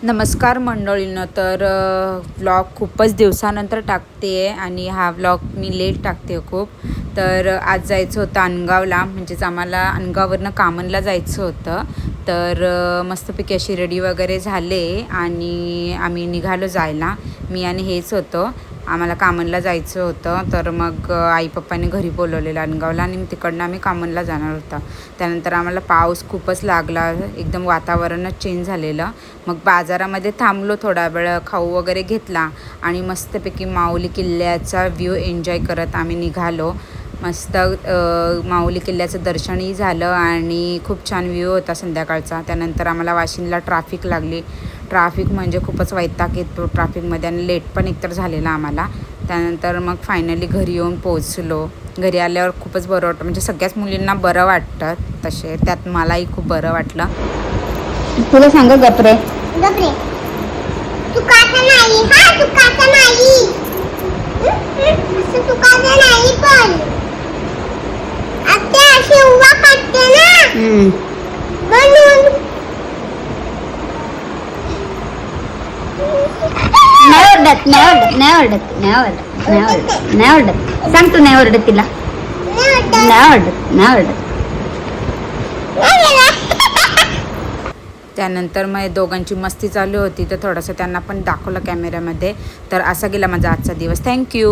नमस्कार मंडळींनो. तर व्लॉग खूपच दिवसानंतर टाकते आहे आणि हा व्लॉग मी लेट टाकते खूप. तर आज जायचं होतं अनगावला, म्हणजेच आम्हाला अनगाववरनं कामनला जायचं होतं. तर मस्तपैकी अशी रेडी वगैरे झाले आणि आम्ही निघालो जायला. मी आणि हेच होतो. आम्हाला कामनला जायचं होतं. तर मग आई पप्पाने घरी बोलवलेलं अनगावला आणि तिकडनं आम्ही कामनला जाणार होता. त्यानंतर आम्हाला पाऊस खूपच लागला, एकदम वातावरणच चेंज झालेलं. मग बाजारामध्ये थांबलो, थोडा वेळ खाऊ वगैरे घेतला आणि मस्तपैकी माऊली किल्ल्याचा व्ह्यू एन्जॉय करत आम्ही निघालो. मस्त माऊली किल्ल्याचं दर्शनही झालं आणि खूप छान व्ह्यू होता संध्याकाळचा. त्यानंतर आम्हाला वाशिमला ट्रॅफिक लागली. ट्रॅफिक म्हणजे खूपच वैताग येतो ट्रॅफिकमध्ये आणि लेट पण एकतर झालेला आम्हाला. त्यानंतर मग फायनली घरी येऊन पोहोचलो. घरी आल्यावर खूपच बरं वाटतं, म्हणजे सगळ्याच मुलींना बरं वाटतं तसे, त्यात मलाही खूप बरं वाटलं. तुला सांग गपरे गपरे तू काचा नाही, हा तू काचा नाही, असं तू काचा नाही, पण आता अशी उभा काढते ना म्हणून नाही ओरडत सांग तू. नाही ओरडत तिला, नाही ओरडत. त्यानंतर मग दोघांची मस्ती चालू होती, तर थोडंसं त्यांना पण दाखवलं कॅमेऱ्यामध्ये. तर असा गेला माझा आजचा दिवस. थँक्यू.